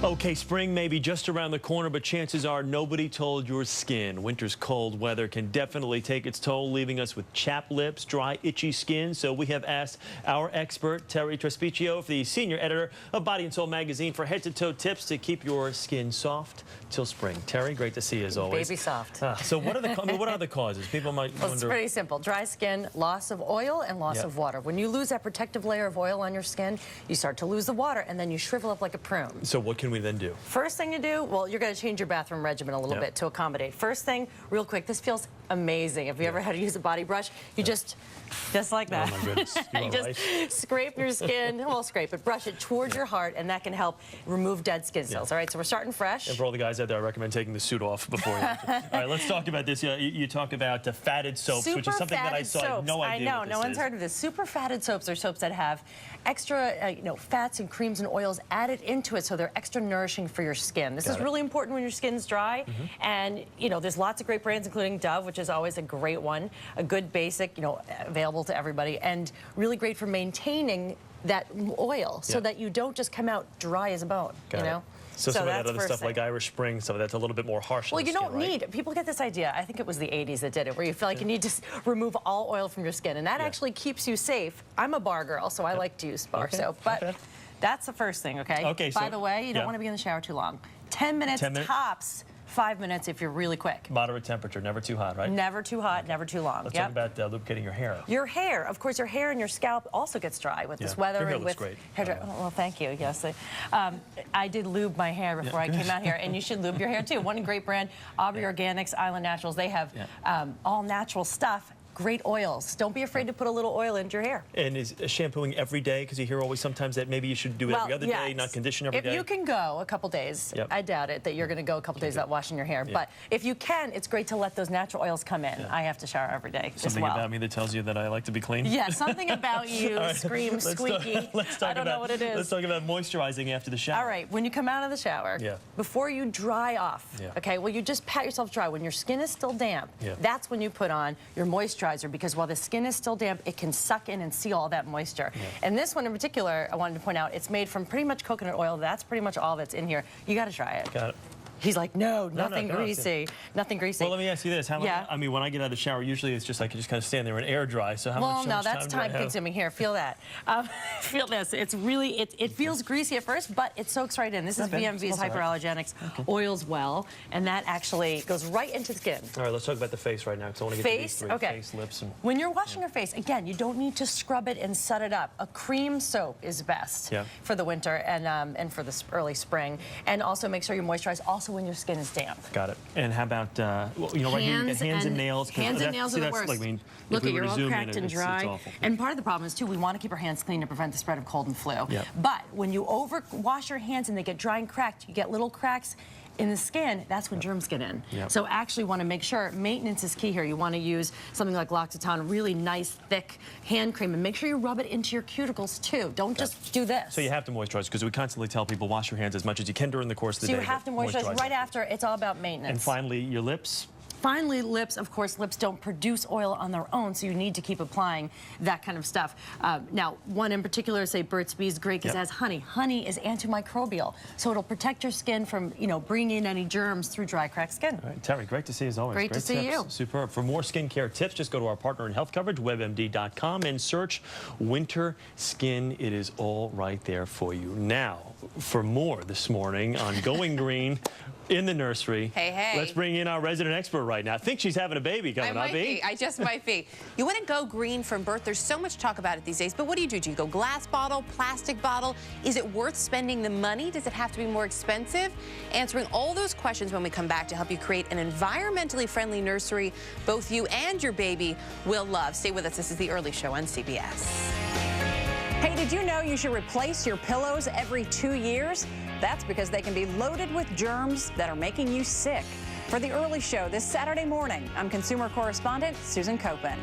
Okay, spring may be just around the corner, but chances are nobody told your skin. Winter's cold weather can definitely take its toll, leaving us with chapped lips, dry, itchy skin. So we have asked our expert, Terry-Trespicio, the senior editor of Body and Soul magazine, for head-to-toe tips to keep your skin soft till spring. Terry, great to see you as always. Baby soft. So what are the causes? People might wonder. It's pretty simple. Dry skin, loss of oil, and loss of water. When you lose that protective layer of oil on your skin, you start to lose the water, and then you shrivel up like a prune. So what can we then do? First thing to do, well, you're going to change your bathroom regimen a little bit to accommodate. First thing, real quick, this feels amazing. If you ever had to use a body brush, you just like that. Oh my goodness. You just scrape your skin, well, scrape it, brush it towards your heart, and that can help remove dead skin cells. All right, so we're starting fresh. And for all the guys out there, I recommend taking the suit off before you. All right, let's talk about this. You talk about fatted soaps, which is something that I saw. I had no idea. I know, no one's heard of this. Super fatted soaps are soaps that have extra, fats and creams and oils added into it, so they're extra nourishing for your skin. This is really important when your skin's dry. And there's lots of great brands, including Dove, which is always a great one, a good basic, available to everybody, and really great for maintaining that oil so that you don't just come out dry as a bone. So some of that other stuff like Irish Spring, so that's a little bit more harsh. Well, you don't need, people get this idea, I think it was the 80s that did it, where you feel like you need to remove all oil from your skin, and that actually keeps you safe. I'm a bar girl, so I like to use bar soap, but that's the first thing, okay? By the way, you don't want to be in the shower too long. 10 minutes tops. 5 minutes if you're really quick. Moderate temperature, never too hot, right? Never too hot, never too long. Let's talk about lubricating your hair. Your hair, of course, your hair and your scalp also gets dry with this weather. Your hair and looks with great. hair well, thank you. Yes, I did lube my hair before I came out here, and you should lube your hair too. One great brand, Aubrey Organics, Island Naturals. They have all natural stuff. Great oils. Don't be afraid to put a little oil into your hair. And is shampooing every day? Because you hear always sometimes that maybe you should do it every other day, not condition every day. If you can go a couple days, I doubt it that you're going to go a couple days without washing your hair. But if you can, it's great to let those natural oils come in. I have to shower every day Something about me that tells you that I like to be clean? Yeah, something about you screams squeaky. I don't know what it is. Let's talk about moisturizing after the shower. All right, when you come out of the shower, before you dry off, okay, well, you just pat yourself dry. When your skin is still damp, that's when you put on your moisturizer, because while the skin is still damp, it can suck in and seal all that moisture. And this one in particular, I wanted to point out, it's made from pretty much coconut oil. That's pretty much all that's in here. You got to try it. Got it. He's like, no, nothing greasy. Nothing greasy. Well, let me ask you this. How long, I mean, when I get out of the shower, usually it's just like you just kind of stand there and air dry. So how much time? Well, no, that's time consuming. Here, feel that. Feel this. It's really, it feels greasy at first, but it soaks right in. This is VMV's Hyperallergenics Oils Well, and that actually goes right into the skin. All right, let's talk about the face right now, because I want to get to these three. Face, lips, and... When you're washing your face, again, you don't need to scrub it and set it up. A cream soap is best for the winter and for the early spring. And also make sure you moisturize also when your skin is damp. Got it. And how about, right here you get hands and nails. Hands and nails are the worst. Look, you're all cracked and dry. And part of the problem is, too, we want to keep our hands clean to prevent the spread of cold and flu. But when you wash your hands and they get dry and cracked, you get little cracks in the skin, that's when germs get in. So actually want to make sure, maintenance is key here. You want to use something like L'Occitane, really nice, thick hand cream, and make sure you rub it into your cuticles too. Don't just do this. So you have to moisturize, because we constantly tell people wash your hands as much as you can during the course of the day. So you have to moisturize right after. It's all about maintenance. And finally, your lips. Finally, lips, of course, lips don't produce oil on their own, so you need to keep applying that kind of stuff. Now, one in particular, say Burt's Bees, great because it has honey. Honey is antimicrobial, so it'll protect your skin from, bringing in any germs through dry, cracked skin. All right, Terry, great to see you as always. Great to see you. Superb. For more skincare tips, just go to our partner in health coverage, WebMD.com, and search Winter Skin. It is all right there for you. Now, for more this morning on Going Green in the nursery. Hey. Let's bring in our resident expert right now. I think she's having a baby coming up. I just might be. You want to go green from birth. There's so much talk about it these days, but what do you do? Do you go glass bottle, plastic bottle? Is it worth spending the money? Does it have to be more expensive? Answering all those questions when we come back to help you create an environmentally friendly nursery both you and your baby will love. Stay with us. This is The Early Show on CBS. Hey, did you know you should replace your pillows every 2 years? That's because they can be loaded with germs that are making you sick. For The Early Show this Saturday morning, I'm consumer correspondent Susan Koeppen.